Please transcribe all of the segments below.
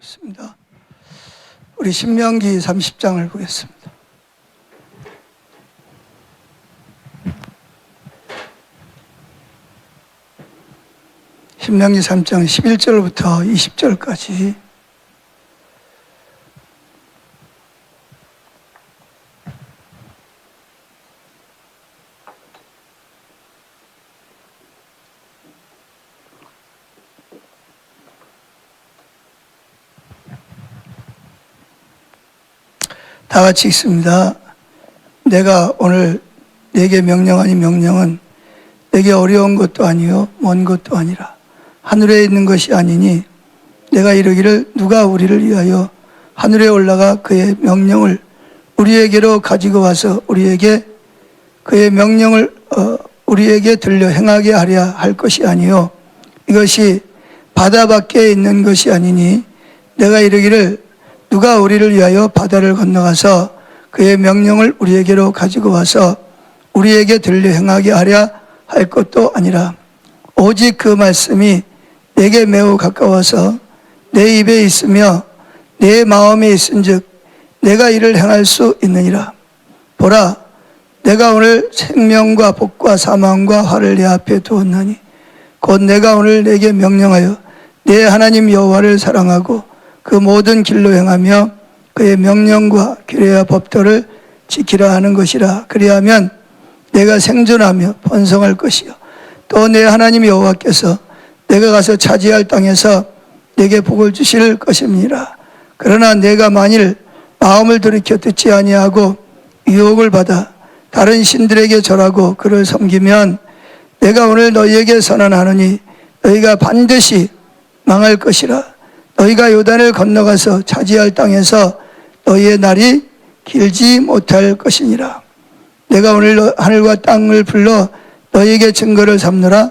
있습니다. 우리 신명기 30장을 보겠습니다. 신명기 3장 11절부터 20절까지 다 같이 읽습니다. 내가 오늘 내게 명령하니 명령은 내게 어려운 것도 아니요 먼 것도 아니라 하늘에 있는 것이 아니니 내가 이르기를 누가 우리를 위하여 하늘에 올라가 그의 명령을 우리에게로 가지고 와서 우리에게 그의 명령을 우리에게 들려 행하게 하려 할 것이 아니요 이것이 바다 밖에 있는 것이 아니니 내가 이르기를 누가 우리를 위하여 바다를 건너가서 그의 명령을 우리에게로 가지고 와서 우리에게 들려 행하게 하려 할 것도 아니라 오직 그 말씀이 내게 매우 가까워서 내 입에 있으며 내 마음에 있은즉 내가 이를 행할 수 있느니라. 보라, 내가 오늘 생명과 복과 사망과 화를 내 앞에 두었나니 곧 내가 오늘 내게 명령하여 내 하나님 여호와를 사랑하고 그 모든 길로 행하며 그의 명령과 규례와 법도를 지키라 하는 것이라. 그리하면 내가 생존하며 번성할 것이요 또 내 하나님 여호와께서 내가 가서 차지할 땅에서 내게 복을 주실 것입니다. 그러나 내가 만일 마음을 돌이켜 듣지 아니하고 유혹을 받아 다른 신들에게 절하고 그를 섬기면 내가 오늘 너희에게 선언하노니 너희가 반드시 망할 것이라. 너희가 요단을 건너가서 차지할 땅에서 너희의 날이 길지 못할 것이니라. 내가 오늘 하늘과 땅을 불러 너희에게 증거를 삼노라.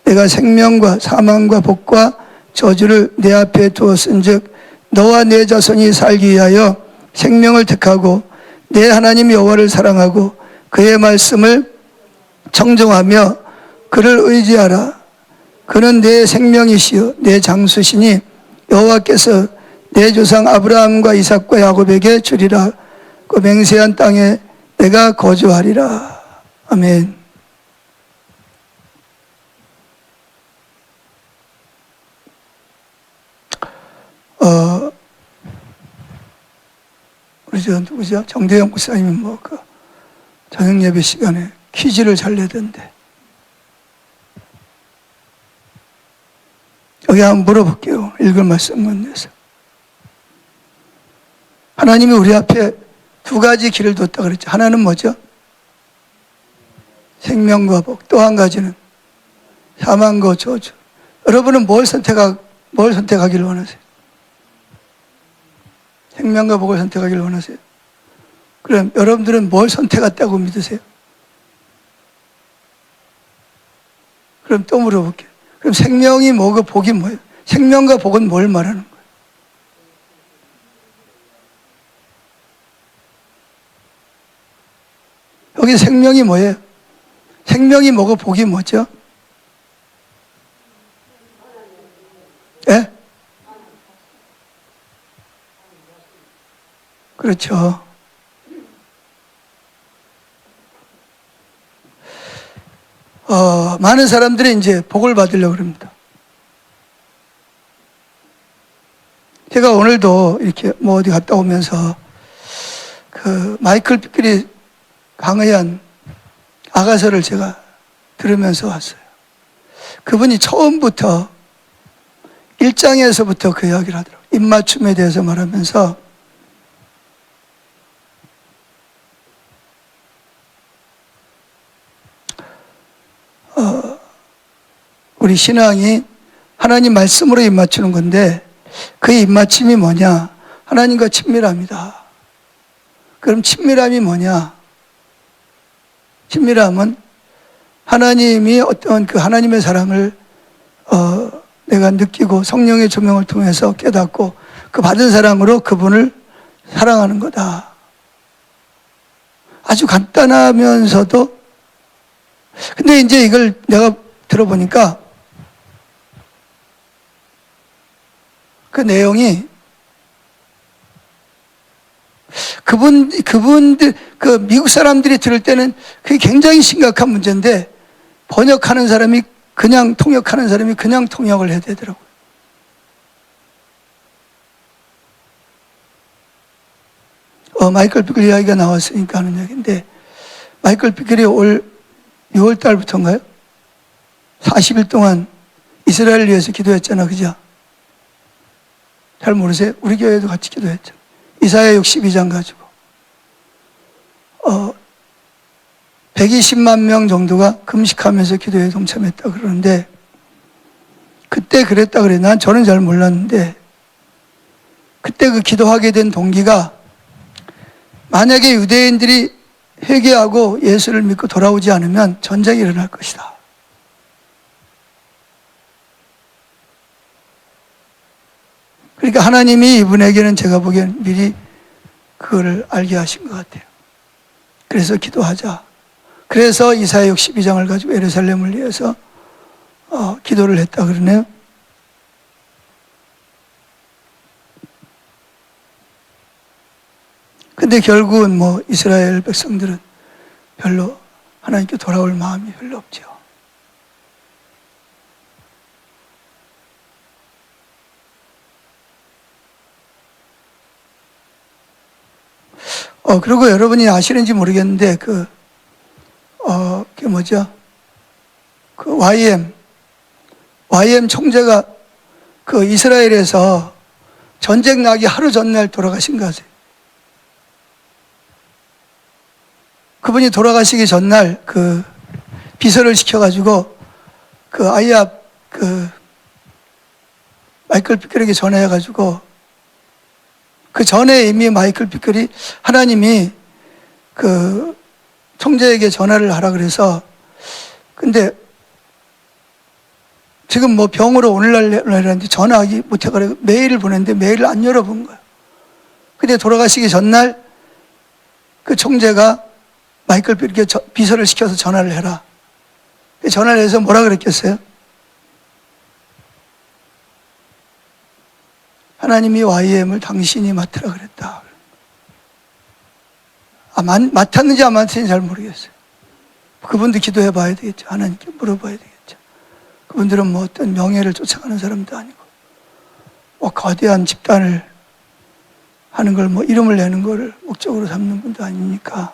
내가 생명과 사망과 복과 저주를 내 앞에 두었은즉 너와 내 자손이 살기 위하여 생명을 택하고 내 하나님 여호와를 사랑하고 그의 말씀을 청종하며 그를 의지하라. 그는 내 생명이시요 내 장수시니 여호와께서 내 조상 아브라함과 이삭과 야곱에게 주리라. 그 맹세한 땅에 내가 거주하리라. 아멘. 우리 누구죠? 정대영 목사님은 저녁 예배 시간에 퀴즈를 잘 내던데 여기 한번 물어볼게요. 읽을 말씀만 내서. 하나님이 우리 앞에 두 가지 길을 뒀다 그랬죠. 하나는 뭐죠? 생명과 복. 또 한 가지는 사망과 저주. 여러분은 뭘 선택하기를 원하세요? 생명과 복을 선택하기를 원하세요? 그럼 여러분들은 뭘 선택했다고 믿으세요? 그럼 또 물어볼게요. 그럼 생명이 뭐고 복이 뭐예요? 생명과 복은 뭘 말하는 거예요? 여기 생명이 뭐예요? 생명이 뭐고 복이 뭐죠? 예? 그렇죠. 많은 사람들이 이제 복을 받으려고 합니다. 제가 오늘도 이렇게 어디 갔다 오면서 그 마이클 피클이 강의한 아가서를 제가 들으면서 왔어요. 그분이 처음부터 1장에서부터 그 이야기를 하더라고요. 입맞춤에 대해서 말하면서 우리 신앙이 하나님 말씀으로 입맞추는 건데 그 입맞춤이 뭐냐? 하나님과 친밀함이다. 그럼 친밀함이 뭐냐? 친밀함은 하나님이 어떤 그 하나님의 사랑을 내가 느끼고 성령의 조명을 통해서 깨닫고 그 받은 사랑으로 그분을 사랑하는 거다. 아주 간단하면서도 근데 이제 이걸 내가 들어보니까 그 내용이 그분들, 그 미국 사람들이 들을 때는 그게 굉장히 심각한 문제인데 번역하는 사람이 그냥 통역하는 사람이 그냥 통역을 해야 되더라고요. 마이클 피클 이야기가 나왔으니까 하는 얘기인데, 마이클 피클이 올 6월 달부터인가요? 40일 동안 이스라엘을 위해서 기도했잖아, 그죠? 잘 모르세요? 우리 교회도 같이 기도했죠. 이사야 62장 가지고 120만 명 정도가 금식하면서 기도에 동참했다 그러는데, 그때 그랬다 그래. 저는 잘 몰랐는데, 그때 그 기도하게 된 동기가, 만약에 유대인들이 회개하고 예수를 믿고 돌아오지 않으면 전쟁이 일어날 것이다. 그러니까 하나님이 이분에게는 제가 보기엔 미리 그거를 알게 하신 것 같아요. 그래서 기도하자. 그래서 이사야 62장을 가지고 예루살렘을 위해서 기도를 했다 그러네요. 근데 결국은 뭐 이스라엘 백성들은 별로 하나님께 돌아올 마음이 별로 없죠. 그리고 여러분이 아시는지 모르겠는데, 그게 뭐죠? 그 YM 총재가 그 이스라엘에서 전쟁 나기 하루 전날 돌아가신 거 아세요? 그분이 돌아가시기 전날 그 비서를 시켜가지고 그 아이압 그 마이클 피클에게 전화해가지고, 그 전에 이미 마이클 피클이 하나님이 그 총재에게 전화를 하라 그래서, 근데 지금 뭐 병으로 오늘날이라는데 전화하기 못해가지고 메일을 보냈는데 메일을 안 열어본 거예요. 근데 돌아가시기 전날 그 총재가 마이클 피클에게 비서를 시켜서 전화를 해라. 전화를 해서 뭐라 그랬겠어요? 하나님이 YM을 당신이 맡으라 그랬다. 맡았는지 안 맡았는지 잘 모르겠어요. 그분도 기도해 봐야 되겠죠. 하나님께 물어봐야 되겠죠. 그분들은 뭐 어떤 명예를 쫓아가는 사람도 아니고, 뭐 거대한 집단을 하는 걸 뭐 이름을 내는 거를 목적으로 삼는 분도 아니니까.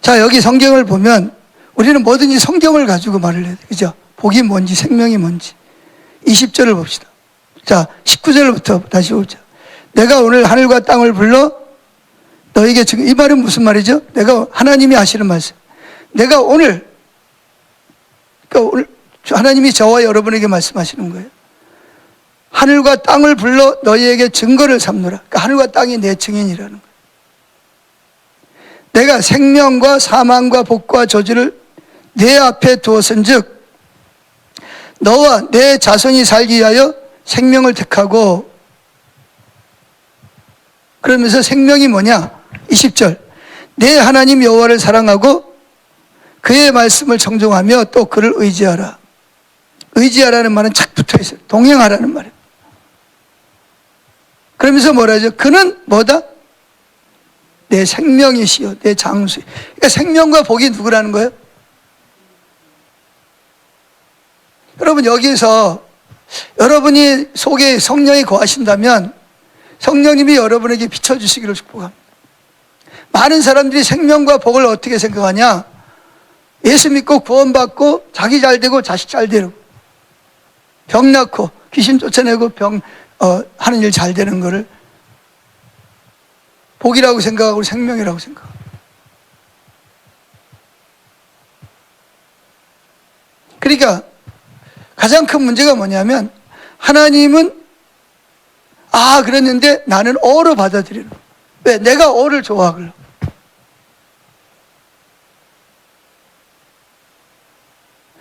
자, 여기 성경을 보면 우리는 뭐든지 성경을 가지고 말을 해야 돼. 그죠? 복이 뭔지, 생명이 뭔지. 20절을 봅시다. 자, 19절부터 다시 보자. 내가 오늘 하늘과 땅을 불러 너에게 이 말은 무슨 말이죠? 내가 하나님이 하시는 말씀. 내가 오늘, 그러니까 오늘 하나님이 저와 여러분에게 말씀하시는 거예요. 하늘과 땅을 불러 너희에게 증거를 삼노라. 그러니까 하늘과 땅이 내 증인이라는 거예요. 내가 생명과 사망과 복과 저주를 내 앞에 두었은즉 너와 내 자손이 살기 위하여 생명을 택하고, 그러면서 생명이 뭐냐? 20절. 내 하나님 여호와를 사랑하고 그의 말씀을 청종하며 또 그를 의지하라. 의지하라는 말은 착 붙어 있어요. 동행하라는 말이에요. 그러면서 뭐라 하죠? 그는 뭐다? 내 생명이시여, 내 장수. 그러니까 생명과 복이 누구라는 거예요? 여러분, 여기에서 여러분이 속에 성령이 거하신다면 성령님이 여러분에게 비춰주시기를 축복합니다. 많은 사람들이 생명과 복을 어떻게 생각하냐? 예수 믿고 구원받고 자기 잘 되고 자식 잘 되고 병 낫고 귀신 쫓아내고 하는 일 잘 되는 거를 복이라고 생각하고 생명이라고 생각합니다. 그러니까 가장 큰 문제가 뭐냐면, 하나님은 그랬는데 나는 어로 받아들이는 거예요. 왜? 내가 어를 좋아하거든.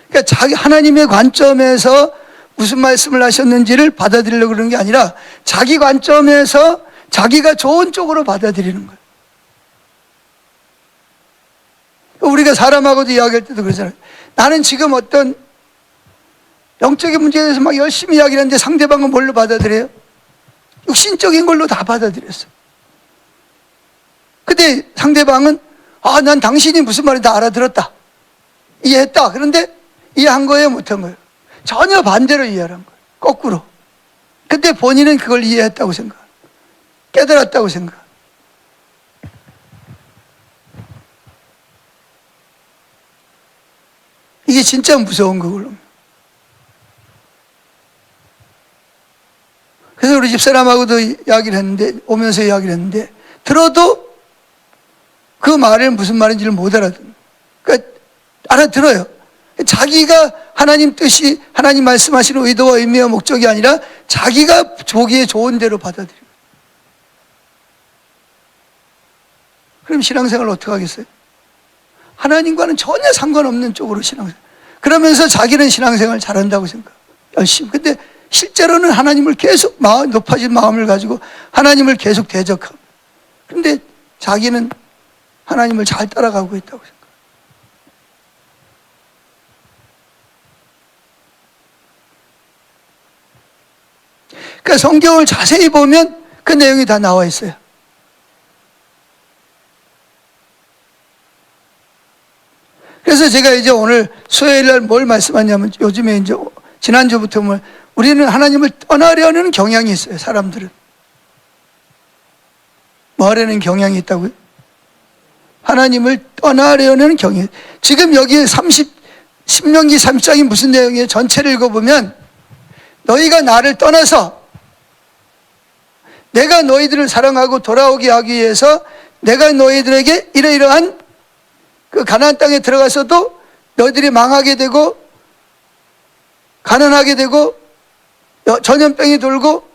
그러니까 하나님의 관점에서 무슨 말씀을 하셨는지를 받아들이려고 그러는 게 아니라 자기 관점에서 자기가 좋은 쪽으로 받아들이는 거예요. 우리가 사람하고도 이야기할 때도 그러잖아요. 나는 지금 어떤 영적인 문제에 대해서 막 열심히 이야기를 하는데 상대방은 뭘로 받아들여요? 육신적인 걸로 다 받아들였어. 근데 상대방은 난 당신이 무슨 말인지 다 알아들었다, 이해했다. 그런데 이해한 거예요, 못한 거예요? 전혀 반대로 이해를 한 거예요. 거꾸로. 근데 본인은 그걸 이해했다고 생각, 깨달았다고 생각. 이게 진짜 무서운 거걸로. 그래서 우리 집사람하고도 이야기를 했는데, 오면서 이야기를 했는데, 들어도 그 말을 무슨 말인지를 못 알아듣는. 그러니까 알아들어요. 자기가 하나님 뜻이, 하나님 말씀하시는 의도와 의미와 목적이 아니라 자기가 보기에 좋은 대로 받아들여요. 그럼 신앙생활을 어떻게 하겠어요? 하나님과는 전혀 상관없는 쪽으로 신앙생활. 그러면서 자기는 신앙생활 잘한다고 생각, 열심히. 근데 실제로는 하나님을 계속 높아진 마음을 가지고 하나님을 계속 대적하고, 근데 자기는 하나님을 잘 따라가고 있다고 생각. 그러니까 성경을 자세히 보면 그 내용이 다 나와 있어요. 그래서 제가 이제 오늘 수요일 날 뭘 말씀하냐면, 요즘에 이제 지난주부터 우리는 하나님을 떠나려는 경향이 있어요, 사람들은. 뭐 하려는 경향이 있다고요? 하나님을 떠나려는 경향. 지금 여기 신명기 30장이 무슨 내용이에요? 전체를 읽어보면, 너희가 나를 떠나서 내가 너희들을 사랑하고 돌아오게 하기 위해서 내가 너희들에게 이러이러한 그 가나안 땅에 들어가서도 너희들이 망하게 되고 가난하게 되고 전염병이 돌고,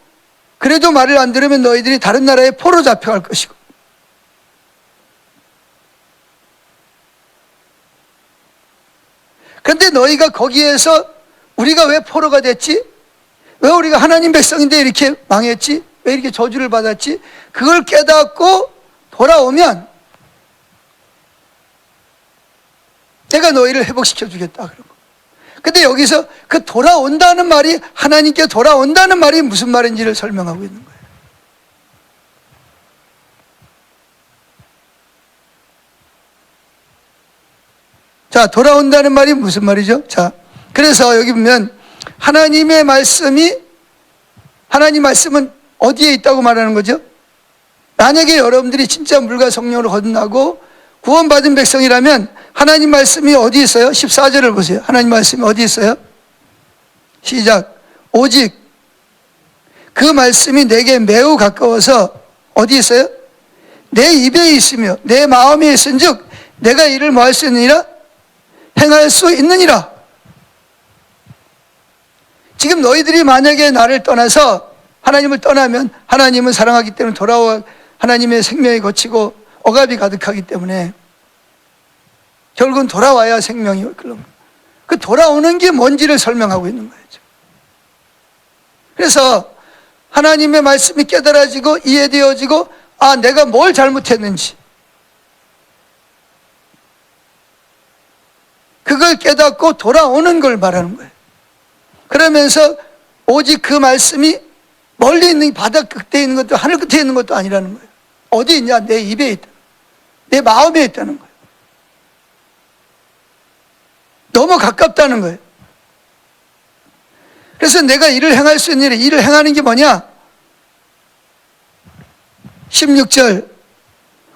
그래도 말을 안 들으면 너희들이 다른 나라에 포로 잡혀갈 것이고, 그런데 너희가 거기에서 우리가 왜 포로가 됐지? 왜 우리가 하나님 백성인데 이렇게 망했지? 왜 이렇게 저주를 받았지? 그걸 깨닫고 돌아오면 내가 너희를 회복시켜 주겠다, 그런 거. 근데 여기서 그 돌아온다는 말이, 하나님께 돌아온다는 말이 무슨 말인지를 설명하고 있는 거예요. 자, 돌아온다는 말이 무슨 말이죠? 자, 그래서 여기 보면 하나님 말씀은 어디에 있다고 말하는 거죠? 만약에 여러분들이 진짜 물과 성령으로 거듭나고 구원받은 백성이라면 하나님 말씀이 어디 있어요? 14절을 보세요. 하나님 말씀이 어디 있어요? 시작. 오직 그 말씀이 내게 매우 가까워서 어디 있어요? 내 입에 있으며 내 마음에 있은즉 내가 이를 뭐 할 수 있느니라? 행할 수 있느니라. 지금 너희들이 만약에 나를 떠나서 하나님을 떠나면, 하나님은 사랑하기 때문에 돌아와 하나님의 생명이 거치고 억압이 가득하기 때문에 결국은 돌아와야 생명이, 그 돌아오는 게 뭔지를 설명하고 있는 거예요. 그래서 하나님의 말씀이 깨달아지고 이해되어지고, 내가 뭘 잘못했는지 그걸 깨닫고 돌아오는 걸 말하는 거예요. 그러면서 오직 그 말씀이 멀리 있는, 바다 끝에 있는 것도 하늘 끝에 있는 것도 아니라는 거예요. 어디 있냐? 내 입에 있다, 내 마음에 있다는 거예요. 너무 가깝다는 거예요. 그래서 내가 일을 행할 수 있는 일을 행하는 게 뭐냐? 16절.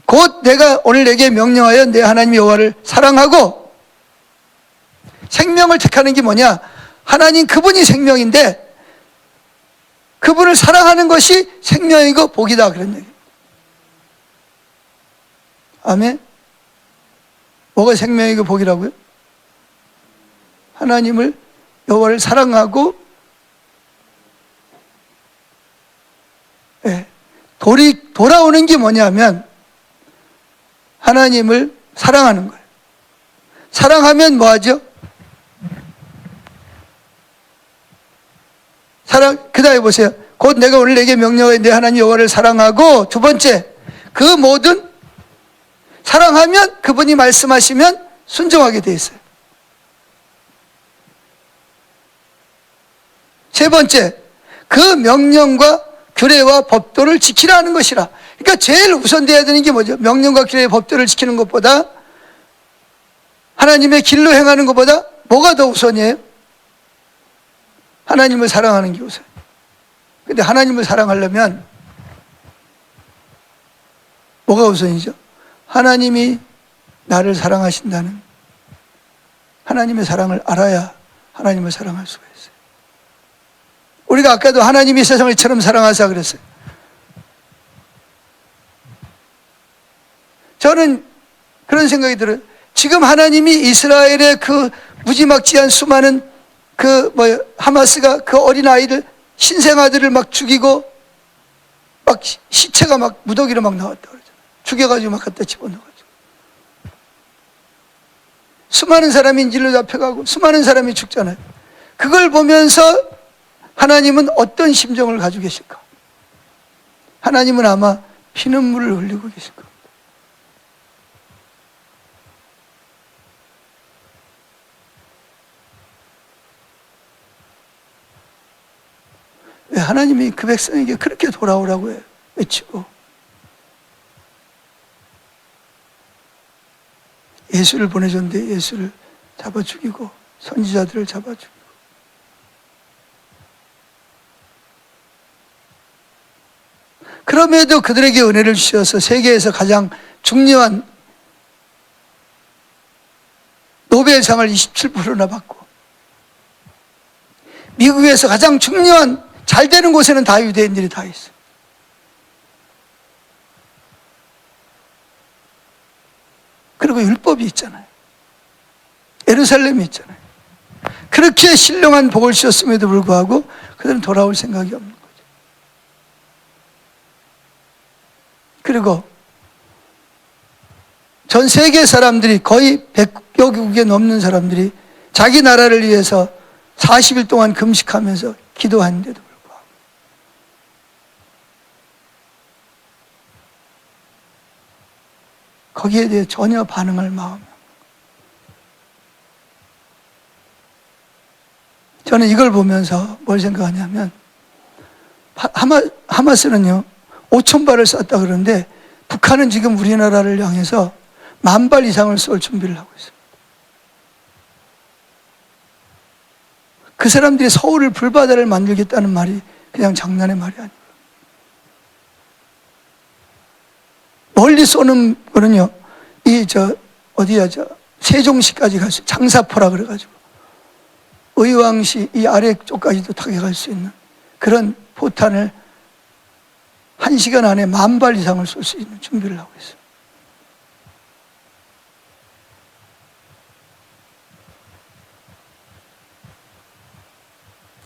곧 내가 오늘 내게 명령하여 내 하나님 여호와를 사랑하고, 생명을 택하는 게 뭐냐? 하나님 그분이 생명인데 그분을 사랑하는 것이 생명이고 복이다, 그런 얘기. 아멘. 뭐가 생명이고 복이라고요? 하나님을, 여호와를 사랑하고, 돌아오는 게 뭐냐면 하나님을 사랑하는 거예요. 사랑하면 뭐 하죠? 그 다음에 보세요. 곧 내가 오늘 내게 명령하여 내 하나님 여호와를 사랑하고, 두 번째, 그 모든, 사랑하면 그분이 말씀하시면 순종하게 돼 있어요. 세 번째, 그 명령과 규례와 법도를 지키라는 것이라. 그러니까 제일 우선돼야 되는 게 뭐죠? 명령과 규례의 법도를 지키는 것보다, 하나님의 길로 행하는 것보다 뭐가 더 우선이에요? 하나님을 사랑하는 게 우선. 근데 하나님을 사랑하려면 뭐가 우선이죠? 하나님이 나를 사랑하신다는 하나님의 사랑을 알아야 하나님을 사랑할 수가 있어요. 우리가 아까도 하나님이 세상을 이처럼 사랑하사 그랬어요. 저는 그런 생각이 들어요. 지금 하나님이 이스라엘의 그 무지막지한 수많은 하마스가 그 어린아이들, 신생아들을 막 죽이고, 막 시체가 막 무더기로 막 나왔다 그러잖아요. 죽여가지고 막 갖다 집어넣어가지고. 수많은 사람이 인질로 잡혀가고, 수많은 사람이 죽잖아요. 그걸 보면서 하나님은 어떤 심정을 가지고 계실까? 하나님은 아마 피눈물을 흘리고 계실 겁니다. 왜 하나님이 그 백성에게 그렇게 돌아오라고 해요? 외치고. 예수를 보내줬는데 예수를 잡아 죽이고, 선지자들을 잡아 죽이고. 그럼에도 그들에게 은혜를 주셔서 세계에서 가장 중요한 노벨상을 27%나 받고, 미국에서 가장 중요한 잘 되는 곳에는 다 유대인들이 다 있어요. 그리고 율법이 있잖아요. 예루살렘이 있잖아요. 그렇게 신령한 복을 주셨음에도 불구하고 그들은 돌아올 생각이 없는 거죠. 그리고 전 세계 사람들이 거의 100여 개국에 넘는 사람들이 자기 나라를 위해서 40일 동안 금식하면서 기도하는데도 불구하고 거기에 대해 전혀 반응할 마음이 없는 거예요. 저는 이걸 보면서 뭘 생각하냐면, 하마스는요 5,000발을 쐈다 그러는데 북한은 지금 우리나라를 향해서 10,000발 이상을 쏠 준비를 하고 있습니다. 그 사람들이 서울을 불바다를 만들겠다는 말이 그냥 장난의 말이 아니에요. 멀리 쏘는 거는요, 세종시까지 갈 수, 장사포라 그래가지고, 의왕시 이 아래쪽까지도 타격할 수 있는 그런 포탄을 1시간 안에 10,000발 이상을 쏠 수 있는 준비를 하고 있어요.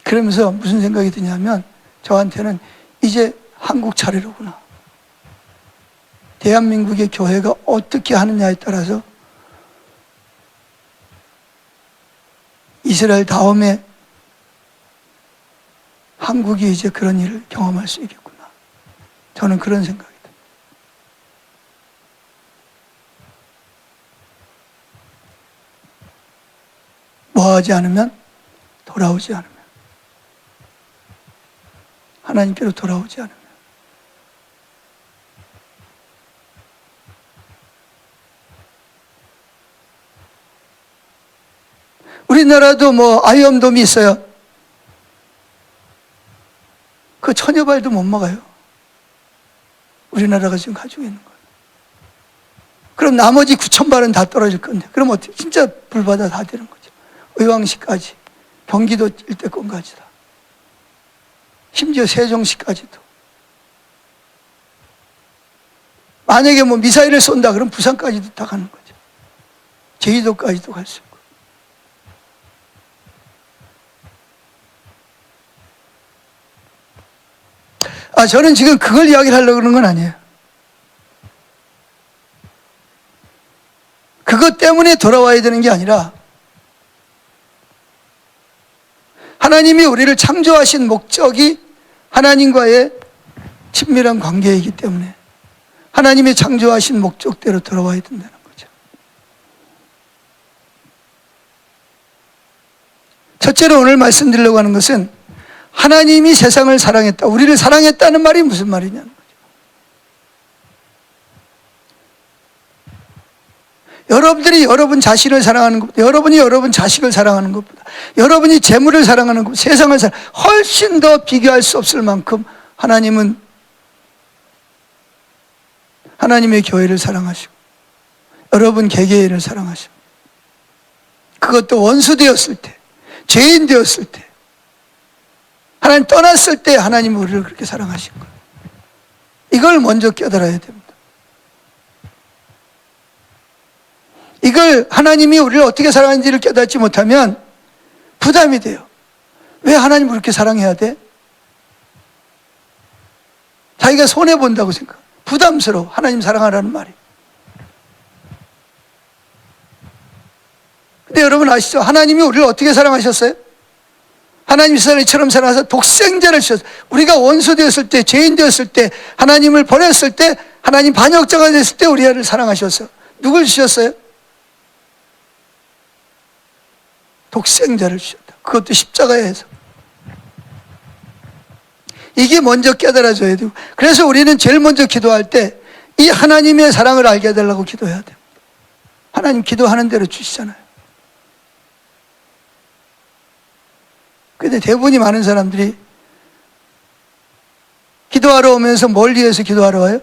그러면서 무슨 생각이 드냐면, 저한테는 이제 한국 차례로구나. 대한민국의 교회가 어떻게 하느냐에 따라서 이스라엘 다음에 한국이 이제 그런 일을 경험할 수 있겠구나. 저는 그런 생각이 듭니다. 뭐 하지 않으면? 돌아오지 않으면. 하나님께로 돌아오지 않으면. 우리나라도 아이언돔이 있어요. 그 1,000여 발도 못 막아요. 우리나라가 지금 가지고 있는 거예요. 그럼 나머지 9,000발은 다 떨어질 건데, 그럼 어떻게? 진짜 불바다 다 되는 거죠. 의왕시까지, 경기도 일대권까지 다. 심지어 세종시까지도. 만약에 미사일을 쏜다 그러면 부산까지도 다 가는 거죠. 제주도까지도 갈 수 있고. 저는 지금 그걸 이야기를 하려고 그러는 건 아니에요. 그것 때문에 돌아와야 되는 게 아니라, 하나님이 우리를 창조하신 목적이 하나님과의 친밀한 관계이기 때문에 하나님이 창조하신 목적대로 돌아와야 된다는 거죠. 첫째로 오늘 말씀드리려고 하는 것은, 하나님이 세상을 사랑했다, 우리를 사랑했다는 말이 무슨 말이냐는 거죠. 여러분들이 여러분 자신을 사랑하는 것보다, 여러분이 여러분 자식을 사랑하는 것보다, 여러분이 재물을 사랑하는 것보다, 세상을 훨씬 더 비교할 수 없을 만큼 하나님은 하나님의 교회를 사랑하시고 여러분 개개인을 사랑하시고, 그것도 원수 되었을 때, 죄인 되었을 때, 하나님 떠났을 때 하나님은 우리를 그렇게 사랑하신 거예요. 이걸 먼저 깨달아야 됩니다. 이걸 하나님이 우리를 어떻게 사랑하는지를 깨닫지 못하면 부담이 돼요. 왜 하나님을 그렇게 사랑해야 돼? 자기가 손해본다고 생각, 부담스러워, 하나님 사랑하라는 말이. 근데 여러분 아시죠? 하나님이 우리를 어떻게 사랑하셨어요? 하나님이 세상처럼 사랑하셔서 독생자를 주셨어요. 우리가 원수 되었을 때, 죄인 되었을 때, 하나님을 버렸을 때, 하나님 반역자가 됐을 때 우리를 사랑하셨어요. 누굴 주셨어요? 독생자를 주셨다. 그것도 십자가에서. 이게 먼저 깨달아져야 되고, 그래서 우리는 제일 먼저 기도할 때 이 하나님의 사랑을 알게 해달라고 기도해야 됩니다. 하나님 기도하는 대로 주시잖아요. 근데 대부분이 많은 사람들이 기도하러 오면서 뭘 위해서 기도하러 와요?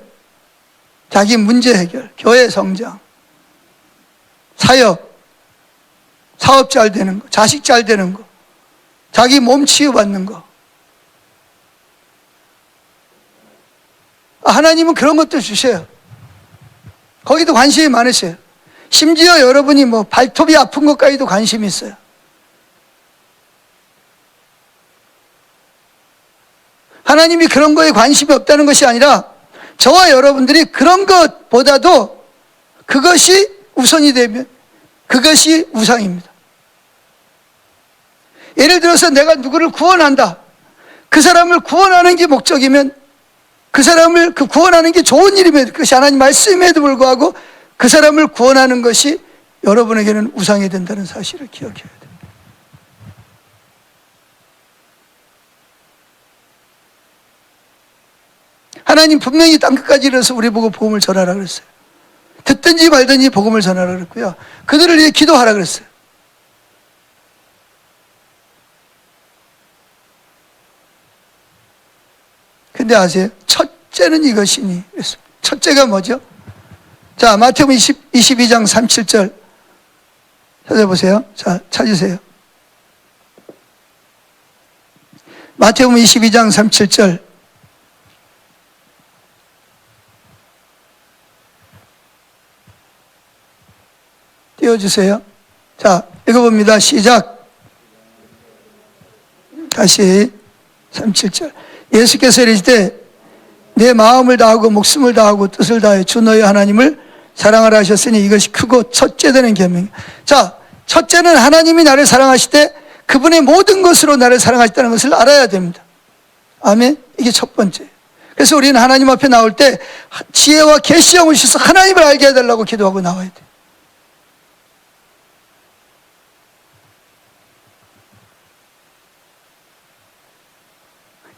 자기 문제 해결, 교회 성장, 사역, 사업 잘 되는 거, 자식 잘 되는 거, 자기 몸 치유받는 거. 하나님은 그런 것도 주셔요. 거기도 관심이 많으세요. 심지어 여러분이 뭐 발톱이 아픈 것까지도 관심이 있어요. 하나님이 그런 거에 관심이 없다는 것이 아니라 저와 여러분들이 그런 것보다도 그것이 우선이 되면 그것이 우상입니다. 예를 들어서 내가 누구를 구원한다, 그 사람을 구원하는 게 목적이면, 그 사람을 구원하는 게 좋은 일이면, 그것이 하나님 말씀임에도 불구하고 그 사람을 구원하는 것이 여러분에게는 우상이 된다는 사실을 기억해야 됩니다. 하나님 분명히 땅끝까지 이르러서 우리 보고 복음을 전하라 그랬어요. 듣든지 말든지 복음을 전하라 그랬고요, 그들을 위해 기도하라 그랬어요. 근데 아세요? 첫째는 이것이니 그랬어요. 첫째가 뭐죠? 자, 마태복음 22장 37절 찾아보세요. 자, 찾으세요. 마태복음 22장 37절. 띄워주세요. 자, 읽어봅니다. 시작. 다시 37절. 예수께서 이르시되 내 마음을 다하고 목숨을 다하고 뜻을 다해 주 너희 하나님을 사랑하라 하셨으니 이것이 크고 첫째 되는 계명. 자, 첫째는 하나님이 나를 사랑하시되 그분의 모든 것으로 나를 사랑하셨다는 것을 알아야 됩니다. 아멘. 이게 첫 번째. 그래서 우리는 하나님 앞에 나올 때 지혜와 계시형을 주셔서 하나님을 알게 해달라고 기도하고 나와야 돼요.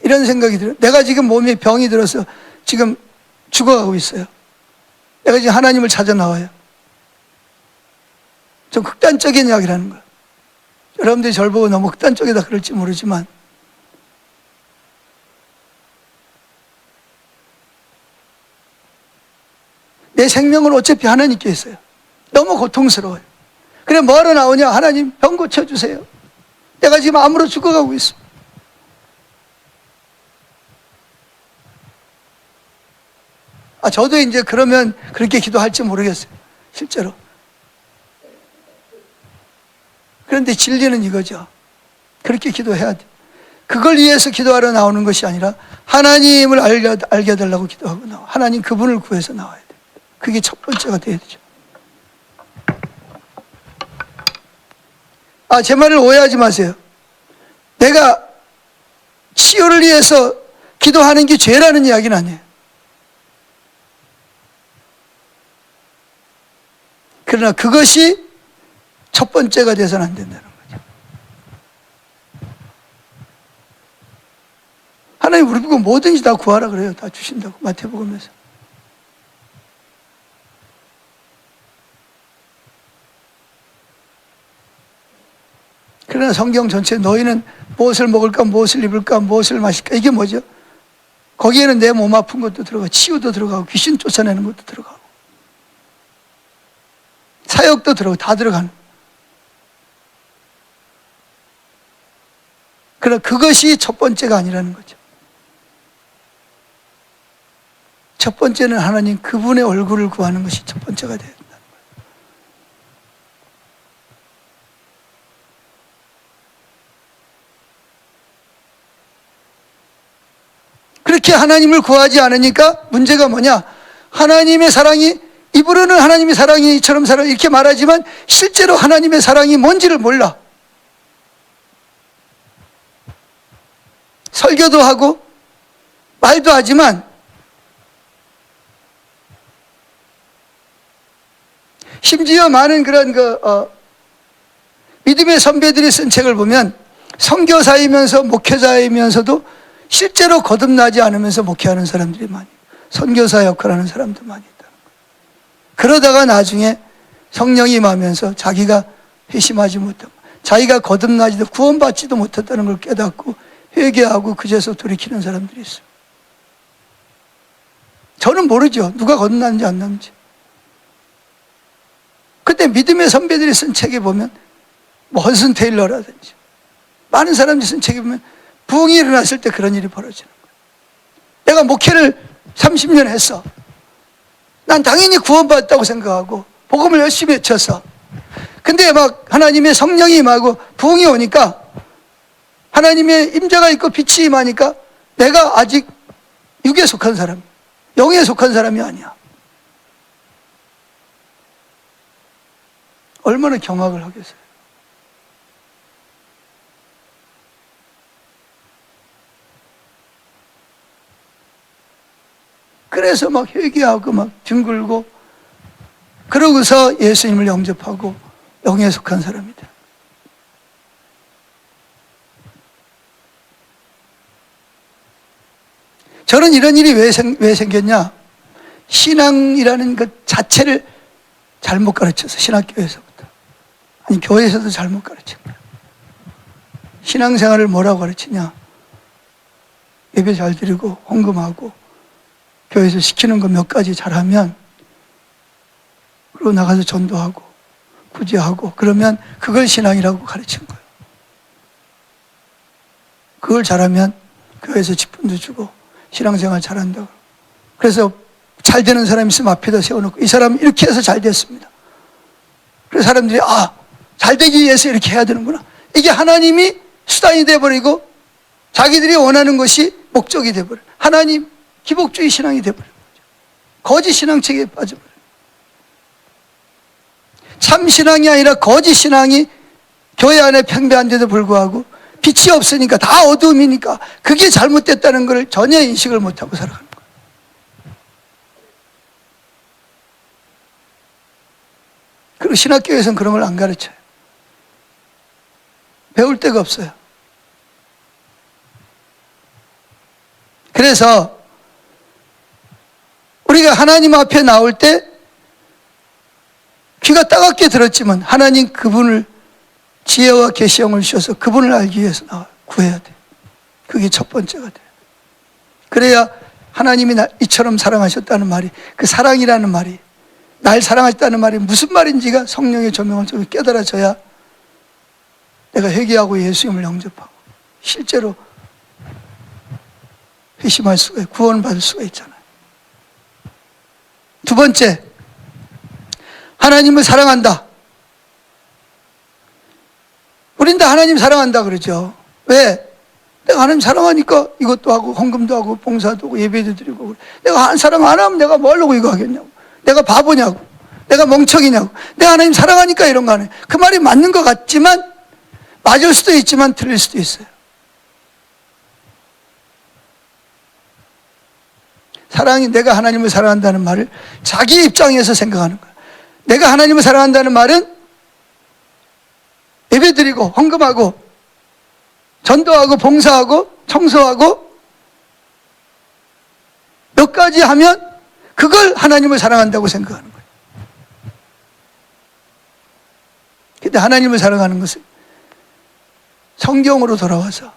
이런 생각이 들어요. 내가 지금 몸에 병이 들어서 지금 죽어가고 있어요. 내가 지금 하나님을 찾아 나와요. 좀 극단적인 이야기라는 거예요. 여러분들이 저를 보고 너무 극단적이다 그럴지 모르지만 내 생명은 어차피 하나님께 있어요. 너무 고통스러워요. 그래 뭐하러 나오냐? 하나님 병 고쳐주세요. 내가 지금 암으로 죽어가고 있어. 저도 이제 그러면 그렇게 기도할지 모르겠어요. 실제로. 그런데 진리는 이거죠. 그렇게 기도해야 돼. 그걸 위해서 기도하러 나오는 것이 아니라 하나님을 알게 해달라고 기도하고 나와. 하나님 그분을 구해서 나와야 돼. 그게 첫 번째가 돼야 되죠. 제 말을 오해하지 마세요. 내가 치유를 위해서 기도하는 게 죄라는 이야기는 아니에요. 그러나 그것이 첫 번째가 돼서는 안 된다는 거죠. 하나님 우리 보고 뭐든지 다 구하라 그래요. 다 주신다고 마태복음에서. 그러나 성경 전체 너희는 무엇을 먹을까, 무엇을 입을까, 무엇을 마실까, 이게 뭐죠? 거기에는 내 몸 아픈 것도 들어가고 치유도 들어가고 귀신 쫓아내는 것도 들어가고 사역도 들어가고 다 들어가는. 그러나 그것이 첫 번째가 아니라는 거죠. 첫 번째는 하나님 그분의 얼굴을 구하는 것이 첫 번째가 돼야 된다는 거예요. 그렇게 하나님을 구하지 않으니까 문제가 뭐냐? 하나님의 사랑이, 입으로는 하나님의 사랑이 이처럼 사랑 이렇게 말하지만 실제로 하나님의 사랑이 뭔지를 몰라. 설교도 하고 말도 하지만 심지어 많은 그런 믿음의 선배들이 쓴 책을 보면 선교사이면서 목회자이면서도 실제로 거듭나지 않으면서 목회하는 사람들이 많이, 선교사 역할하는 사람도 많이 있다는 거예요. 그러다가 나중에 성령이 임하면서 자기가 회심하지 못하고 자기가 거듭나지도 구원받지도 못했다는 걸 깨닫고 회개하고 그제서 돌이키는 사람들이 있어요. 저는 모르죠. 누가 거듭났는지 안 났는지. 그때 믿음의 선배들이 쓴 책에 보면 뭐 헌슨 테일러라든지 많은 사람들이 쓴 책에 보면 부흥이 일어났을 때 그런 일이 벌어지는 거예요. 내가 목회를 30년 했어. 난 당연히 구원받았다고 생각하고 복음을 열심히 외쳤어. 근데 막 하나님의 성령이 임하고 부흥이 오니까 하나님의 임재가 있고 빛이 임하니까 내가 아직 육에 속한 사람, 영에 속한 사람이 아니야. 얼마나 경악을 하겠어요. 그래서 막 회개하고 막 뒹굴고 그러고서 예수님을 영접하고 영에 속한 사람이 돼. 저는 이런 일이 왜 생겼냐? 신앙이라는 것 자체를 잘못 가르쳐서, 신학교에서부터. 아니, 교회에서도 잘못 가르친 거예요. 신앙생활을 뭐라고 가르치냐? 예배 잘 드리고, 헌금하고, 교회에서 시키는 거 몇 가지 잘하면, 그리고 나가서 전도하고, 구제하고, 그러면 그걸 신앙이라고 가르친 거예요. 그걸 잘하면 교회에서 직분도 주고, 신앙생활 잘한다고. 그래서 잘 되는 사람이 있으면 앞에다 세워놓고 이 사람은 이렇게 해서 잘 됐습니다. 그래서 사람들이 잘 되기 위해서 이렇게 해야 되는구나. 이게 하나님이 수단이 돼버리고 자기들이 원하는 것이 목적이 돼버려. 하나님 기복주의 신앙이 돼버린 거죠. 거짓 신앙책에 빠져버려요. 참 신앙이 아니라 거짓 신앙이 교회 안에 팽배한데도 불구하고 빛이 없으니까 다 어두움이니까 그게 잘못됐다는 걸 전혀 인식을 못하고 살아가는 거예요. 그리고 신학교에서는 그런 걸 안 가르쳐요. 배울 데가 없어요. 그래서 우리가 하나님 앞에 나올 때 귀가 따갑게 들었지만 하나님 그분을 지혜와 계시형을 주셔서 그분을 알기 위해서 구해야 돼. 그게 첫 번째가 돼. 그래야 하나님이 날 이처럼 사랑하셨다는 말이, 그 사랑이라는 말이, 날 사랑하셨다는 말이 무슨 말인지가 성령의 조명을 통해 깨달아져야 내가 회개하고 예수님을 영접하고 실제로 회심할 수가 있고 구원받을 수가 있잖아요. 두 번째, 하나님을 사랑한다. 우린 다 하나님 사랑한다 그러죠. 왜? 내가 하나님 사랑하니까 이것도 하고 헌금도 하고 봉사도 하고 예배도 드리고. 내가 사랑 안 하면 내가 뭐 하려고 이거 하겠냐고. 내가 바보냐고. 내가 멍청이냐고. 내가 하나님 사랑하니까 이런 거 안 해. 그 말이 맞는 것 같지만 맞을 수도 있지만 틀릴 수도 있어요. 사랑이, 내가 하나님을 사랑한다는 말을 자기 입장에서 생각하는 거야. 내가 하나님을 사랑한다는 말은 예배드리고 헌금하고 전도하고 봉사하고 청소하고 몇 가지 하면 그걸 하나님을 사랑한다고 생각하는 거예요. 근데 하나님을 사랑하는 것은 성경으로 돌아와서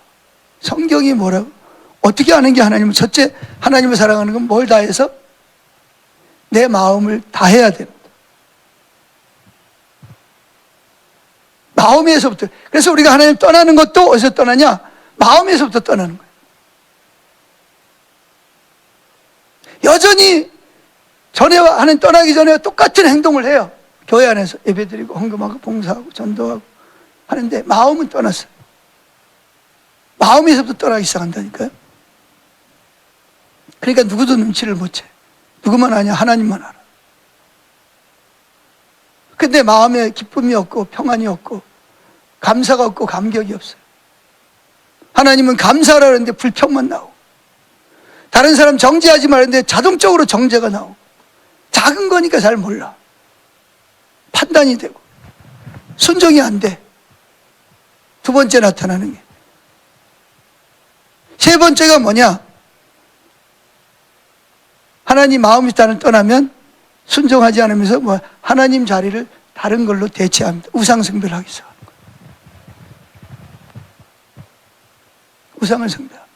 성경이 뭐라고, 어떻게 하는 게 하나님을, 첫째 하나님을 사랑하는 건 뭘 다해서? 내 마음을 다해야 됩니다. 마음에서부터. 그래서 우리가 하나님 떠나는 것도 어디서 떠나냐? 마음에서부터 떠나는 거예요. 여전히 전에와 하나님 떠나기 전에 똑같은 행동을 해요. 교회 안에서 예배드리고 헌금하고 봉사하고 전도하고 하는데 마음은 떠났어요. 마음에서부터 떠나기 시작한다니까요. 그러니까 누구도 눈치를 못 채. 누구만 아냐? 하나님만 알아. 근데 마음에 기쁨이 없고 평안이 없고 감사가 없고 감격이 없어요. 하나님은 감사하라 그러는데 불평만 나오고, 다른 사람 정죄하지 말았는데 자동적으로 정죄가 나오고, 작은 거니까 잘 몰라. 판단이 되고 순종이 안 돼. 두 번째 나타나는 게. 세 번째가 뭐냐? 하나님 마음이 떠나면 순종하지 않으면서 하나님 자리를 다른 걸로 대체합니다. 우상 숭배를 하기 시작합니다. 우상을 숭배합니다.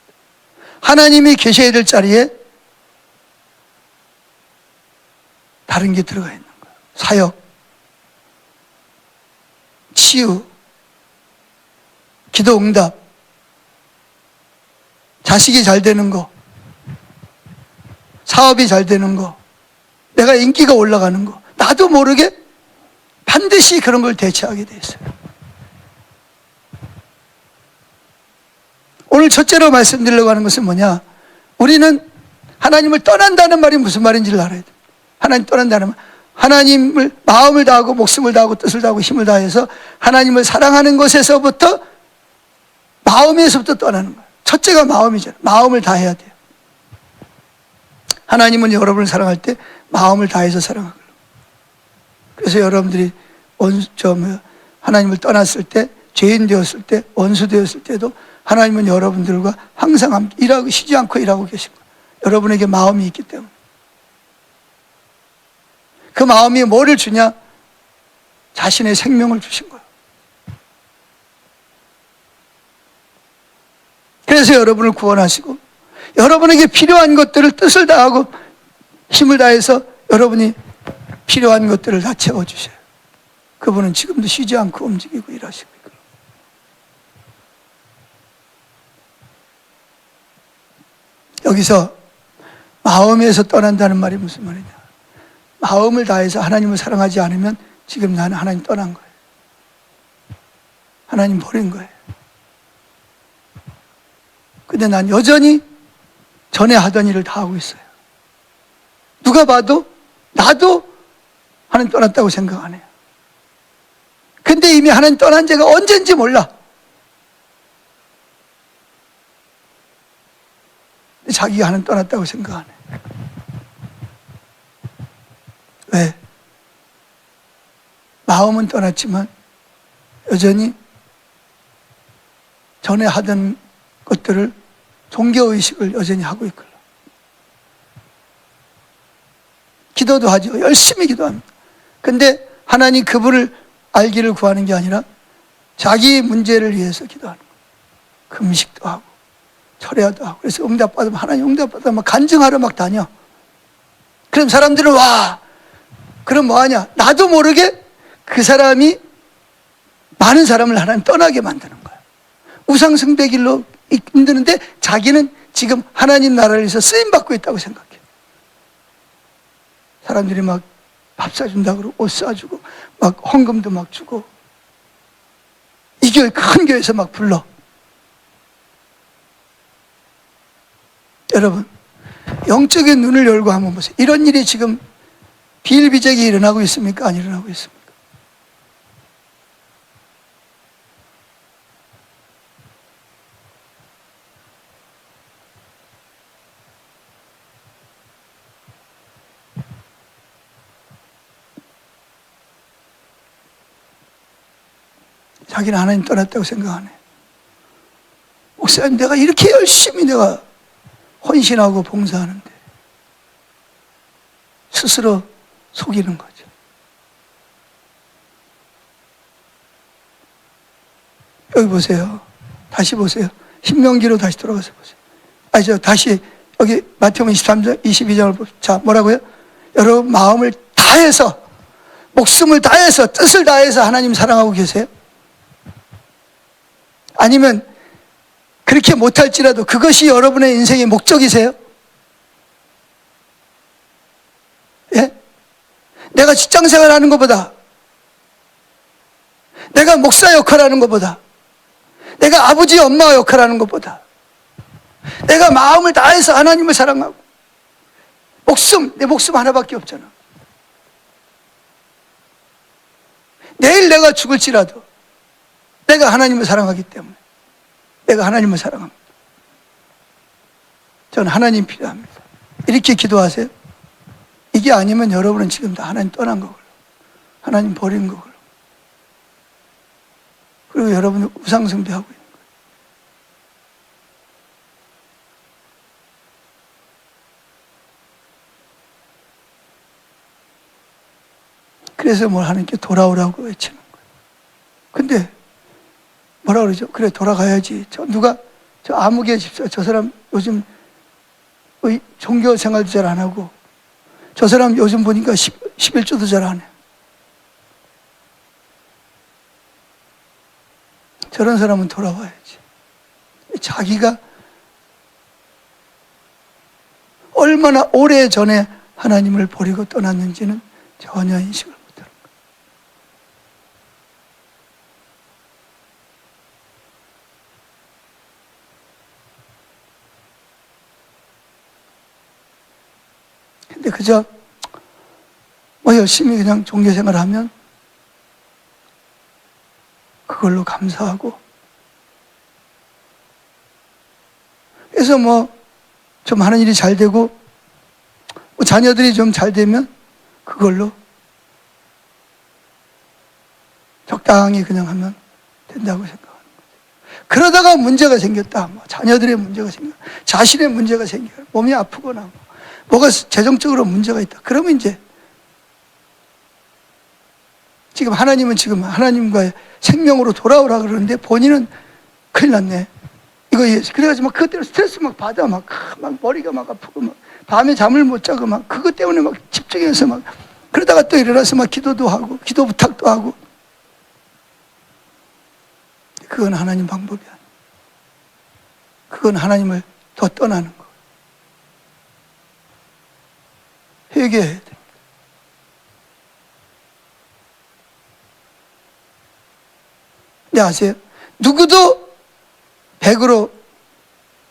하나님이 계셔야 될 자리에 다른 게 들어가 있는 거예요. 사역, 치유, 기도 응답, 자식이 잘 되는 거, 사업이 잘 되는 거, 내가 인기가 올라가는 거, 나도 모르게 반드시 그런 걸 대체하게 돼 있어요. 오늘 첫째로 말씀드리려고 하는 것은 뭐냐? 우리는 하나님을 떠난다는 말이 무슨 말인지를 알아야 돼요. 하나님 떠난다는 말, 하나님을 마음을 다하고 목숨을 다하고 뜻을 다하고 힘을 다해서 하나님을 사랑하는 것에서부터, 마음에서부터 떠나는 거예요. 첫째가 마음이잖아요. 마음을 다해야 돼요. 하나님은 여러분을 사랑할 때 마음을 다해서 사랑하거든요. 그래서 여러분들이 하나님을 떠났을 때, 죄인 되었을 때, 원수 되었을 때도 하나님은 여러분들과 항상 함께 일하고, 쉬지 않고 일하고 계신 거예요. 여러분에게 마음이 있기 때문에. 그 마음이 뭐를 주냐? 자신의 생명을 주신 거예요. 그래서 여러분을 구원하시고, 여러분에게 필요한 것들을 뜻을 다하고 힘을 다해서 여러분이 필요한 것들을 다 채워주셔요. 그분은 지금도 쉬지 않고 움직이고 일하시고 있고. 여기서 마음에서 떠난다는 말이 무슨 말이냐? 마음을 다해서 하나님을 사랑하지 않으면 지금 나는 하나님 떠난 거예요. 하나님 버린 거예요. 근데 난 여전히 전에 하던 일을 다 하고 있어요. 누가 봐도 나도 하나님 떠났다고 생각 안 해요. 근데 이미 하나님 떠난 지가 언젠지 몰라. 자기가 하나님 떠났다고 생각 안 해요. 왜? 마음은 떠났지만 여전히 전에 하던 것들을, 종교의식을 여전히 하고 있거든요. 기도도 하죠. 열심히 기도합니다. 근데 하나님 그분을 알기를 구하는 게 아니라 자기 문제를 위해서 기도하는 거예요. 금식도 하고 철야도 하고. 그래서 응답받으면 하나님 응답받으면 막 간증하러 막 다녀. 그럼 사람들은 와, 그럼 뭐하냐? 나도 모르게 그 사람이 많은 사람을 하나님 떠나게 만드는 거야. 우상 숭배 길로 힘드는데 자기는 지금 하나님 나라를 위해서 쓰임받고 있다고 생각해. 사람들이 막 밥 사준다 그러고 옷 사주고 막 헌금도 막 주고, 이 교회, 큰 교회에서 막 불러. 여러분, 영적인 눈을 열고 한번 보세요. 이런 일이 지금 비일비재하게 일어나고 있습니까? 안 일어나고 있습니까? 자기는 하나님 떠났다고 생각 안 해. 목사님, 내가 이렇게 열심히 내가 헌신하고 봉사하는데 스스로 속이는 거죠. 여기 보세요. 다시 보세요. 신명기로 다시 돌아가서 보세요. 다시 여기 마태복음 23장 22장을 보세요. 자, 뭐라고요? 여러분 마음을 다해서, 목숨을 다해서, 뜻을 다해서 하나님 사랑하고 계세요? 아니면 그렇게 못할지라도 그것이 여러분의 인생의 목적이세요? 예? 내가 직장생활 하는 것보다, 내가 목사 역할하는 것보다, 내가 아버지 엄마 역할하는 것보다, 내가 마음을 다해서 하나님을 사랑하고, 내 목숨 하나밖에 없잖아. 내일 내가 죽을지라도 내가 하나님을 사랑하기 때문에, 내가 하나님을 사랑합니다. 저는 하나님 필요합니다. 이렇게 기도하세요. 이게 아니면 여러분은 지금 다 하나님 떠난 거고요, 하나님 버린 거고요. 그리고 여러분은 우상숭배하고 있는 거예요. 그래서 뭘 하나님께 돌아오라고 외치는 거예요. 근데 뭐라 그러죠? 그래, 돌아가야지. 저 아무개 집사, 저 사람 요즘 종교 생활도 잘 안 하고, 저 사람 요즘 보니까 11조도 잘 안 해. 저런 사람은 돌아와야지. 자기가 얼마나 오래 전에 하나님을 버리고 떠났는지는 전혀 인식을 못하는 거예요. 근데 그저 열심히 그냥 종교생활 하면 그걸로 감사하고, 그래서 좀 하는 일이 잘 되고, 자녀들이 좀 잘 되면 그걸로 적당히 그냥 하면 된다고 생각하는 거죠. 그러다가 문제가 생겼다, 자녀들의 문제가 생겨, 자신의 문제가 생겨, 몸이 아프거나 뭐가 재정적으로 문제가 있다, 그러면 이제 하나님은 지금 하나님과의 생명으로 돌아오라 그러는데 본인은 큰일 났네. 그래가지고 그것 때문에 스트레스 받아. 머리가 아프고, 밤에 잠을 못 자고, 그것 때문에 집중해서 그러다가 또 일어나서 기도도 하고, 기도 부탁도 하고. 그건 하나님 방법이 아니야. 그건 하나님을 더 떠나는 거. 회개해야 돼. 근데 아세요? 누구도 100으로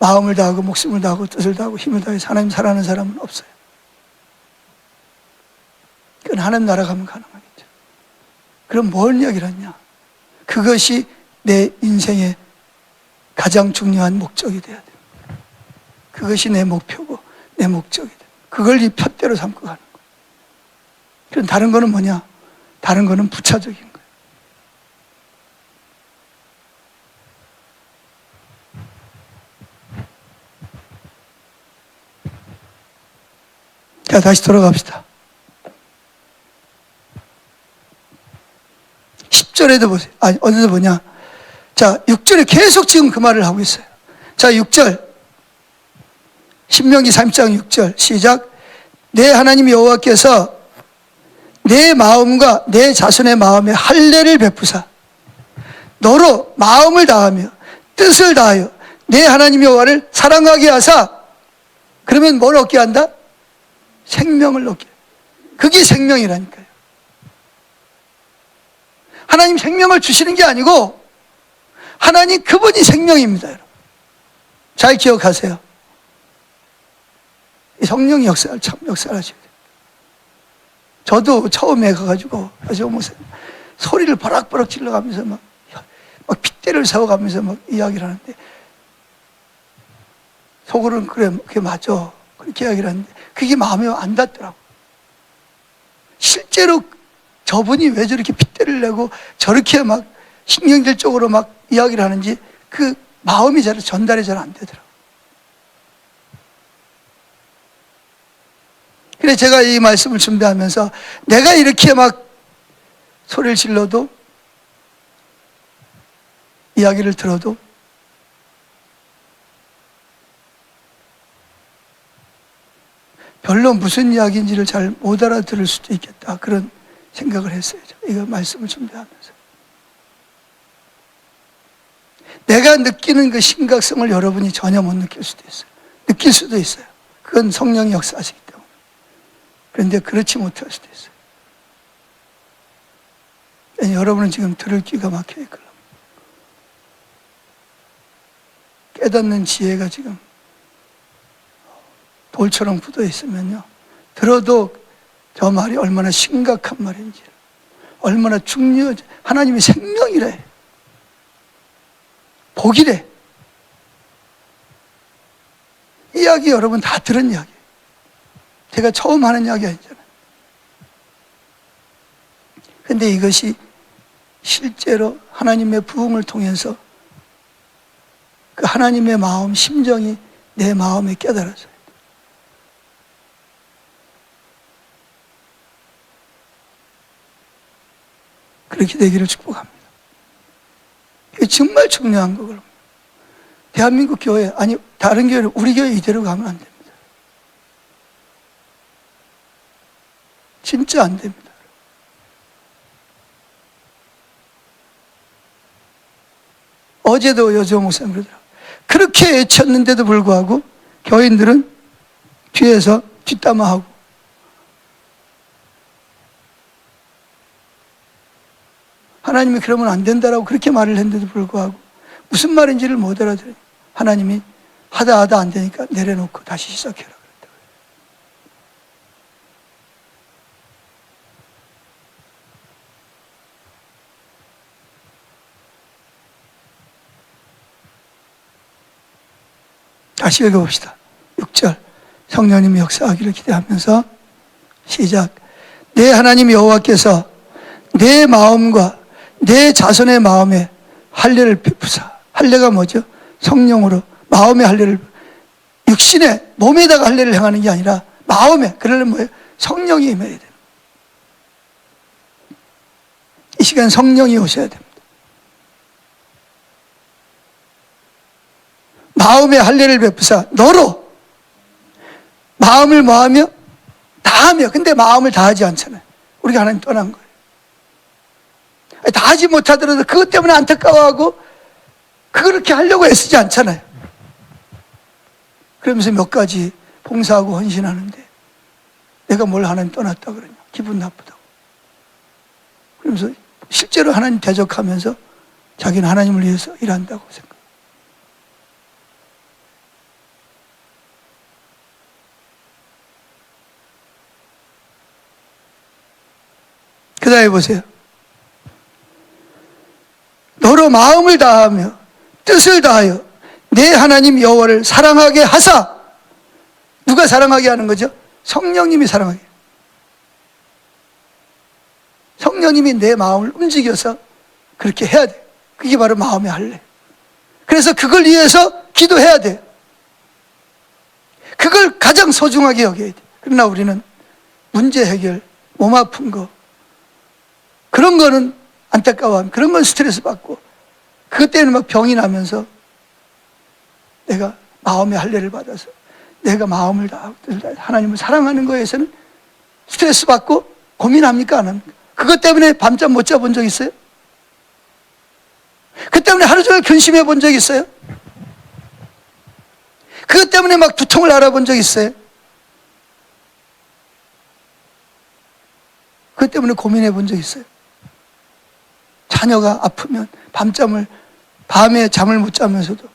마음을 다하고, 목숨을 다하고, 뜻을 다하고, 힘을 다해서 하나님 사랑하는 사람은 없어요. 그건 하나님 나라 가면 가능하겠죠. 그럼 뭘 이야기를 하냐? 그것이 내 인생의 가장 중요한 목적이 돼야 돼요. 그것이 내 목표고 내 목적이 돼요. 그걸 이 푯대로 삼고 가는 거예요. 그럼 다른 거는 뭐냐? 다른 거는 부차적인 거예요. 자, 다시 돌아갑시다. 10절에도 보세요. 어디서 보냐? 자, 6절에 계속 지금 그 말을 하고 있어요. 자, 6절. 신명기 3장 6절. 시작. 내 하나님 여호와께서 내 마음과 내 자손의 마음에 할례를 베푸사 너로 마음을 다하며 뜻을 다하여 내 하나님 여호와를 사랑하게 하사. 그러면 뭘 얻게 한다? 생명을 얻게. 그게 생명이라니까요. 하나님 생명을 주시는 게 아니고 하나님 그분이 생명입니다. 여러분. 잘 기억하세요. 성령의 역사를 참 역사하셔야 돼요. 저도 처음에 가가지고 소리를 버럭버럭 질러가면서 막 핏대를 세워가면서 이야기를 하는데, 속으로는 그래, 그게 맞아, 그렇게 이야기를 하는데 그게 마음에 안 닿더라고. 실제로 저분이 왜 저렇게 핏대를 내고 저렇게 신경질적으로 이야기를 하는지 그 마음이 전달이 잘 안 되더라고. 그래 제가 이 말씀을 준비하면서 내가 이렇게 막 소리를 질러도, 이야기를 들어도 별로 무슨 이야기인지를 잘 못 알아들을 수도 있겠다, 그런 생각을 했어요. 이거 말씀을 준비하면서 내가 느끼는 그 심각성을 여러분이 전혀 못 느낄 수도 있어요. 느낄 수도 있어요. 그건 성령이 역사하시기 때문에. 그런데 그렇지 못할 수도 있어요. 여러분은 지금 들을 귀가 막혀 있거든요. 깨닫는 지혜가 지금 돌처럼 굳어 있으면요, 들어도 저 말이 얼마나 심각한 말인지, 얼마나 중요한지, 하나님이 생명이래, 복이래. 이야기 여러분 다 들은 이야기예요. 제가 처음 하는 이야기 아니잖아요. 그런데 이것이 실제로 하나님의 부흥을 통해서 그 하나님의 마음, 심정이 내 마음에 깨달아져요. 그렇게 되기를 축복합니다. 이게 정말 중요한 거거든요. 대한민국 교회, 아니 다른 교회를, 우리 교회 이대로 가면 안 됩니다. 진짜 안 됩니다. 어제도 여정 목사님 그러더라고요. 그렇게 외쳤는데도 불구하고 교인들은 뒤에서 뒷담화하고, 하나님이 그러면 안 된다라고 그렇게 말을 했는데도 불구하고 무슨 말인지를 못 알아들어요. 하나님이 하다 안 되니까 내려놓고 다시 시작해라 그랬다고요. 다시 읽어봅시다. 6절, 성령님이 역사하기를 기대하면서 시작. 내 하나님 여호와께서 내 마음과 내 자손의 마음에 할례를 베푸사. 할례가 뭐죠? 성령으로 마음의 할례를, 육신의 몸에다가 할례를 행하는 게 아니라 마음에, 그러려면 뭐예요? 성령이 임해야 돼요. 이 시간 성령이 오셔야 됩니다. 마음의 할례를 베푸사 너로. 마음을 뭐하며? 다하며. 근데 마음을 다하지 않잖아요. 우리가 하나님 떠난 거예요. 다 하지 못하더라도 그것 때문에 안타까워하고 그렇게 하려고 애쓰지 않잖아요. 그러면서 몇 가지 봉사하고 헌신하는데 내가 뭘 하나님 떠났다 그러냐, 기분 나쁘다고. 그러면서 실제로 하나님 대적하면서 자기는 하나님을 위해서 일한다고 생각해요. 그 다음에 보세요. 너로 마음을 다하며 뜻을 다하여 내 하나님 여호와를 사랑하게 하사. 누가 사랑하게 하는 거죠? 성령님이 사랑하게. 성령님이 내 마음을 움직여서 그렇게 해야 돼. 그게 바로 마음의 할례. 그래서 그걸 위해서 기도해야 돼. 그걸 가장 소중하게 여겨야 돼. 그러나 우리는 문제 해결, 몸 아픈 거, 그런 거는 안타까워하면, 그런 건 스트레스 받고, 그것 때문에 막 병이 나면서 내가 마음의 할례를 받아서 내가 마음을 다하고 하나님을 사랑하는 거에서는 스트레스 받고 고민합니까? 안 합니까? 그것 때문에 밤잠 못 자본 적 있어요? 그 때문에 하루 종일 근심해 본 적 있어요? 그것 때문에 막 두통을 알아본 적 있어요? 그것 때문에 고민해 본 적 있어요? 자녀가 아프면 밤에 잠을 못 자면서도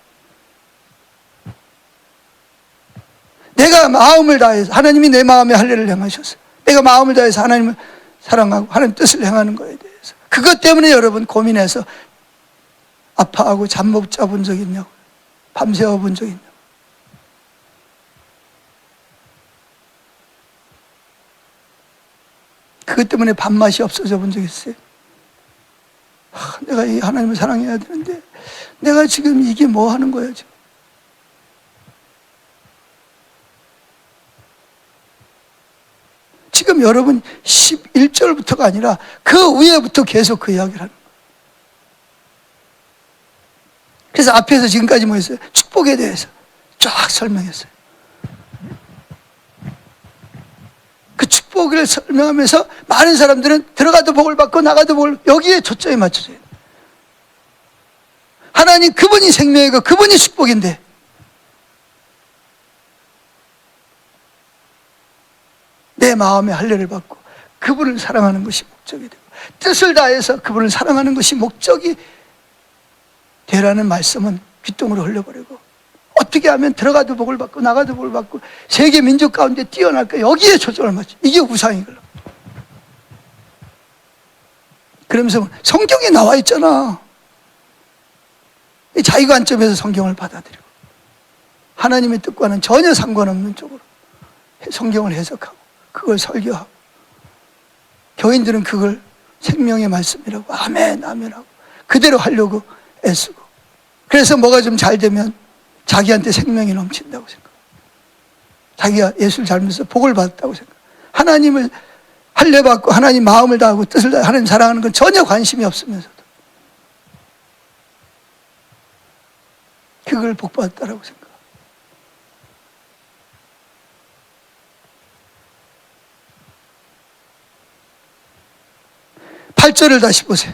내가 마음을 다해서, 하나님이 내 마음에 할례를 행하셨어요. 내가 마음을 다해서 하나님을 사랑하고 하나님 뜻을 행하는 거에 대해서, 그것 때문에 여러분 고민해서 아파하고 잠 못 자본 적 있냐고, 밤새워 본 적 있냐고. 그것 때문에 밥맛이 없어져 본 적 있어요? 내가 이 하나님을 사랑해야 되는데 내가 지금 이게 뭐 하는 거야 지금? 지금 여러분 11절부터가 아니라 그 위에부터 계속 그 이야기를 하는 거예요. 그래서 앞에서 지금까지 뭐 했어요? 축복에 대해서 쫙 설명했어요. 그 축복을 설명하면서 많은 사람들은 들어가도 복을 받고 나가도 복을, 여기에 초점이 맞춰져요. 하나님 그분이 생명이고 그분이 축복인데 내 마음의 할례를 받고 그분을 사랑하는 것이 목적이 되고 뜻을 다해서 그분을 사랑하는 것이 목적이 되라는 말씀은 귓등으로 흘려버리고 어떻게 하면 들어가도 복을 받고 나가도 복을 받고 세계 민족 가운데 뛰어날까, 여기에 초점을 맞춰. 이게 우상이거든. 그러면서 성경에 나와 있잖아. 자기 관점에서 성경을 받아들이고 하나님의 뜻과는 전혀 상관없는 쪽으로 성경을 해석하고 그걸 설교하고, 교인들은 그걸 생명의 말씀이라고 아멘 아멘 하고 그대로 하려고 애쓰고, 그래서 뭐가 좀 잘 되면 자기한테 생명이 넘친다고 생각, 자기가 예수를 잘 믿어서 복을 받았다고 생각, 하나님을 할례 받고 하나님 마음을 다하고 뜻을 다하고 하나님 사랑하는 건 전혀 관심이 없으면서도 그걸 복 받았다라고 생각. 8절을 다시 보세요.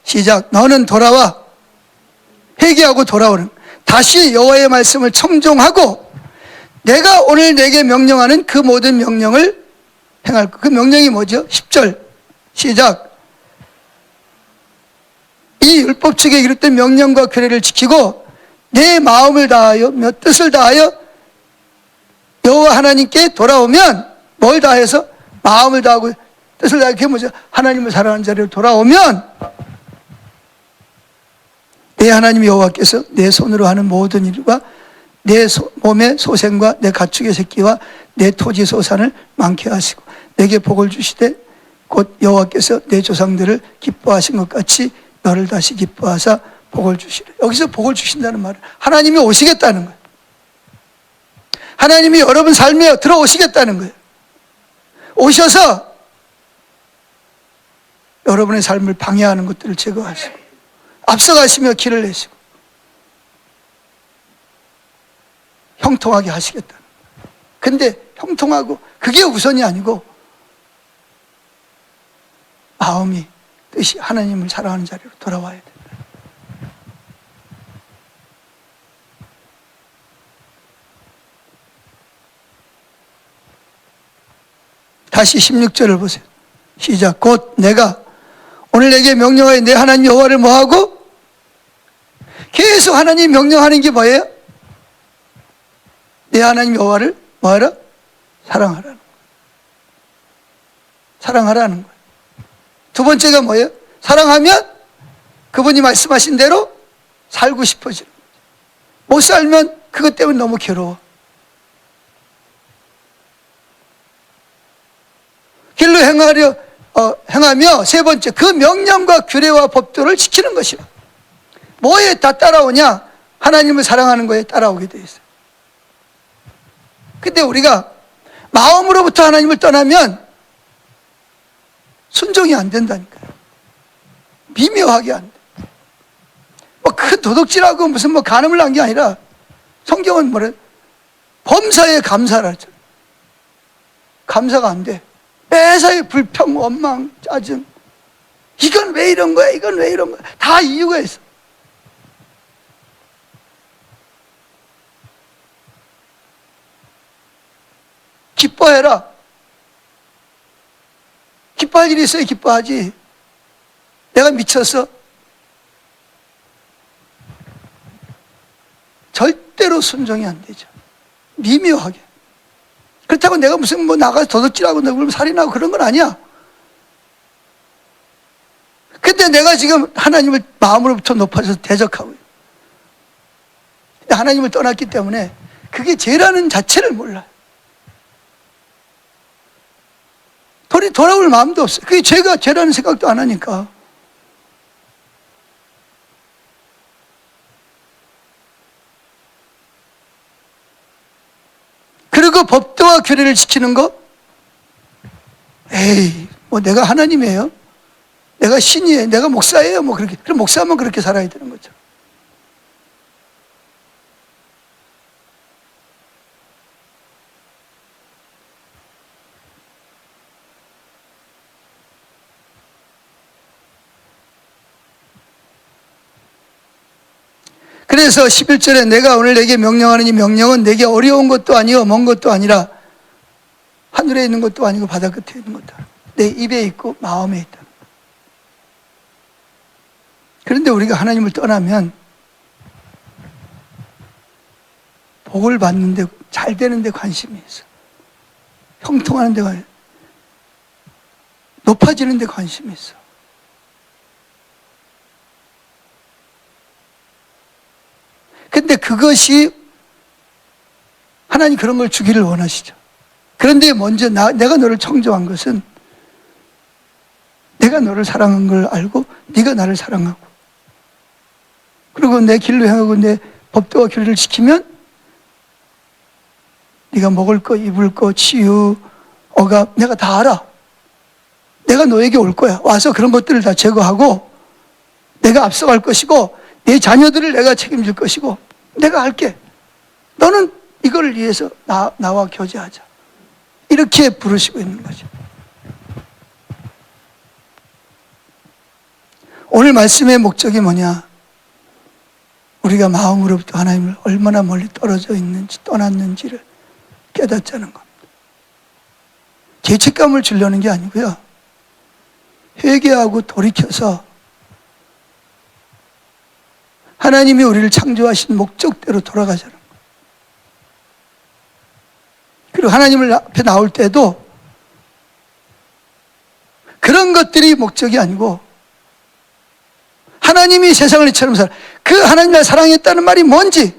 시작. 너는 돌아와 회개하고 돌아오는, 다시 여호와의 말씀을 청종하고 내가 오늘 내게 명령하는 그 모든 명령을 행할 것. 그 명령이 뭐죠? 10절 시작. 이 율법책에 기록된 명령과 규례를 지키고 내 마음을 다하여 뜻을 다하여 여호와 하나님께 돌아오면, 뭘 다해서? 마음을 다하고 뜻을 다하여, 그게 뭐죠? 하나님을 사랑하는 자리로 돌아오면 내 하나님 여호와께서 내 손으로 하는 모든 일과 내 몸의 소생과 내 가축의 새끼와 내 토지 소산을 많게 하시고 내게 복을 주시되 곧 여호와께서 내 조상들을 기뻐하신 것 같이 너를 다시 기뻐하사 복을 주시라. 여기서 복을 주신다는 말은 하나님이 오시겠다는 거예요. 하나님이 여러분 삶에 들어오시겠다는 거예요. 오셔서 여러분의 삶을 방해하는 것들을 제거하시고 앞서가시며 길을 내시고 형통하게 하시겠다는 거예요. 근데 형통하고 그게 우선이 아니고 마음이, 뜻이 하나님을 사랑하는 자리로 돌아와야 된다. 다시 16절을 보세요. 시작. 곧 내가 오늘 내게 명령하여 내 하나님 여호와를 뭐하고? 계속 하나님 명령하는 게 뭐예요? 내 하나님 여호와를 뭐하라? 사랑하라는 거예요. 사랑하라는 거예요. 두 번째가 뭐예요? 사랑하면 그분이 말씀하신 대로 살고 싶어지는 거죠. 못 살면 그것 때문에 너무 괴로워. 길로 행하며 세 번째, 그 명령과 규례와 법도를 지키는 것이라. 뭐에 다 따라오냐? 하나님을 사랑하는 거에 따라오게 돼 있어요. 근데 우리가 마음으로부터 하나님을 떠나면 순종이 안 된다니까요. 미묘하게 안 돼. 뭐 그 도둑질하고 무슨 뭐 간음을 한 게 아니라 성경은 뭐래? 범사에 감사라 했잖아요. 감사가 안 돼. 매사에 불평, 원망, 짜증. 이건 왜 이런 거야? 이건 왜 이런 거야? 다 이유가 있어. 기뻐해라. 기뻐할 일이 있어야 기뻐하지. 내가 미쳤어? 절대로 순종이 안 되죠. 미묘하게. 그렇다고 내가 무슨 뭐 나가서 도둑질하고 누굴 살인하고 그런 건 아니야. 근데 내가 지금 하나님을 마음으로부터 높아져서 대적하고 하나님을 떠났기 때문에 그게 죄라는 자체를 몰라요. 돌아올 마음도 없어요. 그게 죄라는 생각도 안 하니까. 그리고 그리고 법도와 규례를 지키는 거? 에이, 뭐 내가 하나님이에요? 내가 신이에요? 내가 목사예요? 뭐 그렇게. 그럼 목사만 그렇게 살아야 되는 거죠. 그래서 11절에 내가 오늘 내게 명령하는 이 명령은 내게 어려운 것도 아니요 먼 것도 아니라 하늘에 있는 것도 아니고 바다 끝에 있는 것도 아니고 내 입에 있고 마음에 있다. 그런데 우리가 하나님을 떠나면 복을 받는데 잘 되는데 관심이 있어. 형통하는 데 관심, 높아지는 데 관심이 있어. 근데 그것이 하나님 그런 걸 주기를 원하시죠. 그런데 먼저 내가 너를 창조한 것은 내가 너를 사랑한 걸 알고 네가 나를 사랑하고 그리고 내 길로 향하고 내 법도와 규례를 지키면 네가 먹을 거, 입을 거, 치유, 억압 내가 다 알아. 내가 너에게 올 거야. 와서 그런 것들을 다 제거하고 내가 앞서갈 것이고 내 자녀들을 내가 책임질 것이고 내가 할게. 너는 이걸 위해서 나와 교제하자. 이렇게 부르시고 있는 거죠. 오늘 말씀의 목적이 뭐냐? 우리가 마음으로부터 하나님을 얼마나 멀리 떨어져 있는지 떠났는지를 깨닫자는 겁니다. 죄책감을 주려는 게 아니고요. 회개하고 돌이켜서 하나님이 우리를 창조하신 목적대로 돌아가자는 거예요. 그리고 하나님을 앞에 나올 때도 그런 것들이 목적이 아니고 하나님이 세상을 이처럼 살아. 그 하나님 날 사랑했다는 말이 뭔지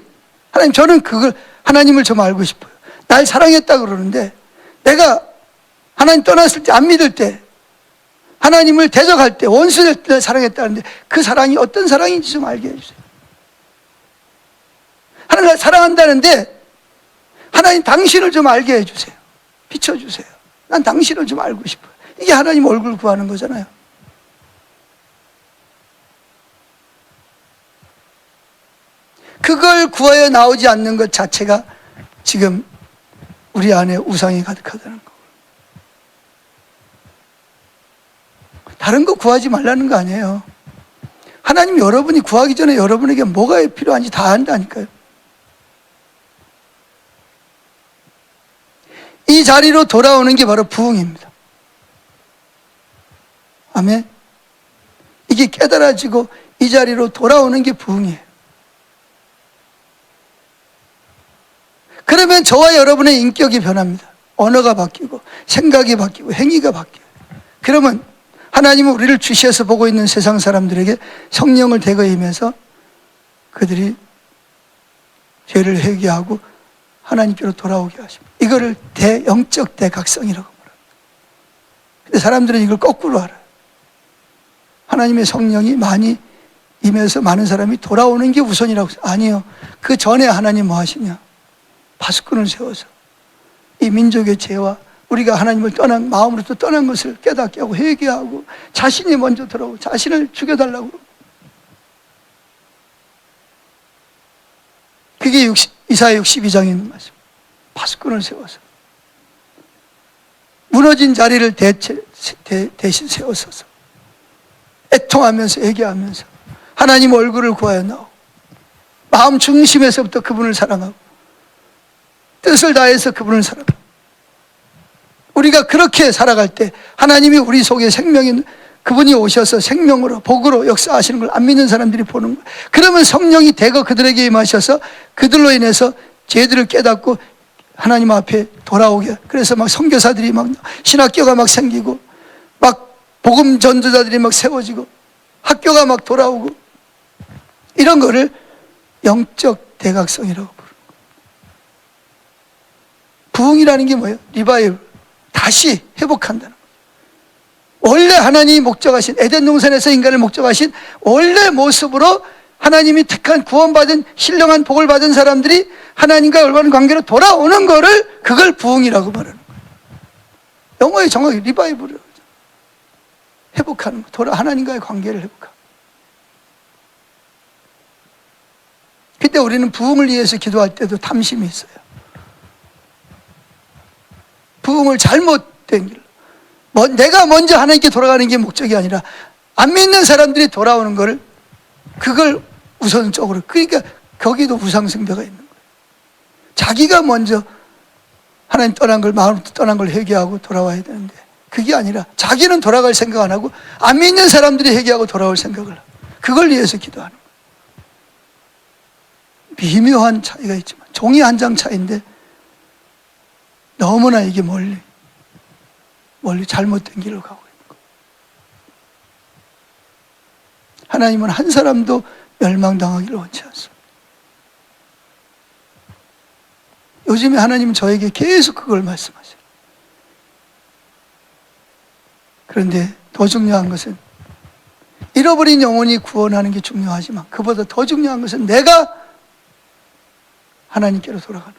하나님 저는 그걸 하나님을 좀 알고 싶어요. 날 사랑했다 그러는데 내가 하나님 떠났을 때 안 믿을 때 하나님을 대적할 때 원수될 때 사랑했다는데 그 사랑이 어떤 사랑인지 좀 알게 해주세요. 하나님을 사랑한다는데 하나님 당신을 좀 알게 해주세요. 비춰주세요. 난 당신을 좀 알고 싶어요. 이게 하나님 얼굴 구하는 거잖아요. 그걸 구하여 나오지 않는 것 자체가 지금 우리 안에 우상이 가득하다는 거. 다른 거 구하지 말라는 거 아니에요. 하나님 여러분이 구하기 전에 여러분에게 뭐가 필요한지 다 안다니까요. 이 자리로 돌아오는 게 바로 부흥입니다. 아멘. 이게 깨달아지고 이 자리로 돌아오는 게 부흥이에요. 그러면 저와 여러분의 인격이 변합니다. 언어가 바뀌고 생각이 바뀌고 행위가 바뀌어요. 그러면 하나님은 우리를 주시해서 보고 있는 세상 사람들에게 성령을 대거이면서 그들이 죄를 회개하고 하나님께로 돌아오게 하십니다. 이거를 영적 대각성이라고 말합니다. 근데 사람들은 이걸 거꾸로 알아요. 하나님의 성령이 많이 임해서 많은 사람이 돌아오는 게 우선이라고. 아니요. 그 전에 하나님 뭐 하시냐? 파수꾼을 세워서 이 민족의 죄와 우리가 하나님을 떠난 마음으로부터 떠난 것을 깨닫게 하고 회개하고 자신이 먼저 돌아오고 자신을 죽여달라고. 그게 이사야 62장에 있는 말씀. 파수꾼을 세워서 무너진 자리를 대신 세워서서 애통하면서 회개하면서 하나님 얼굴을 구하여 나오고 마음 중심에서부터 그분을 사랑하고 뜻을 다해서 그분을 사랑하고 우리가 그렇게 살아갈 때 하나님이 우리 속에 생명인 그분이 오셔서 생명으로 복으로 역사하시는 걸 안 믿는 사람들이 보는 거예요. 그러면 성령이 대거 그들에게 임하셔서 그들로 인해서 죄들을 깨닫고 하나님 앞에 돌아오게. 그래서 막 선교사들이 막 신학교가 막 생기고 막 복음 전도자들이 막 세워지고 학교가 막 돌아오고 이런 거를 영적 대각성이라고 부르는 거예요. 부흥이라는 게 뭐예요? 리바이벌. 다시 회복한다는 거예요. 원래 하나님이 목적하신 에덴 동산에서 인간을 목적하신 원래 모습으로 하나님이 택한 구원받은 신령한 복을 받은 사람들이 하나님과 올바른 관계로 돌아오는 거를 그걸 부흥이라고 말하는 거예요. 영어에 정확히 리바이브를 회복하는 거, 하나님과의 관계를 회복하고. 그때 우리는 부흥을 위해서 기도할 때도 탐심이 있어요. 부흥을 잘못된 길로, 내가 먼저 하나님께 돌아가는 게 목적이 아니라 안 믿는 사람들이 돌아오는 거를, 그걸 우선적으로, 그러니까 거기도 우상숭배가 있는 거예요. 자기가 먼저 하나님 떠난 걸, 마음부터 떠난 걸 회개하고 돌아와야 되는데, 그게 아니라 자기는 돌아갈 생각 안 하고 안 믿는 사람들이 회개하고 돌아올 생각을 하고, 그걸 위해서 기도하는 거예요. 미묘한 차이가 있지만 종이 한 장 차이인데 너무나 이게 멀리 잘못된 길로 가고 있는 거예요. 하나님은 한 사람도 멸망당하기를 원치 않습니다. 요즘에 하나님은 저에게 계속 그걸 말씀하세요. 그런데 더 중요한 것은, 잃어버린 영혼이 구원하는 게 중요하지만 그보다 더 중요한 것은 내가 하나님께로 돌아가는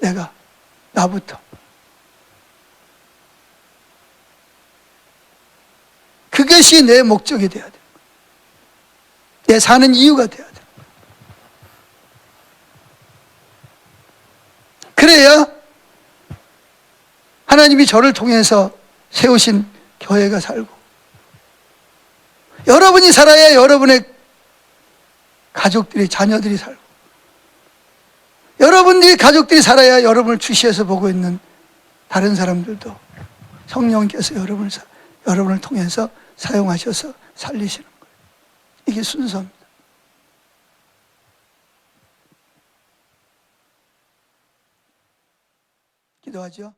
거예요. 나부터. 그것이 내 목적이 돼야 돼요. 내 사는 이유가 돼야 돼요. 그래야 하나님이 저를 통해서 세우신 교회가 살고, 여러분이 살아야 여러분의 가족들이, 자녀들이 살고, 여러분들이 가족들이 살아야 여러분을 주시해서 보고 있는 다른 사람들도 성령께서 여러분을 통해서 사용하셔서 살리시는 거예요. 이게 순서입니다. 기도하죠.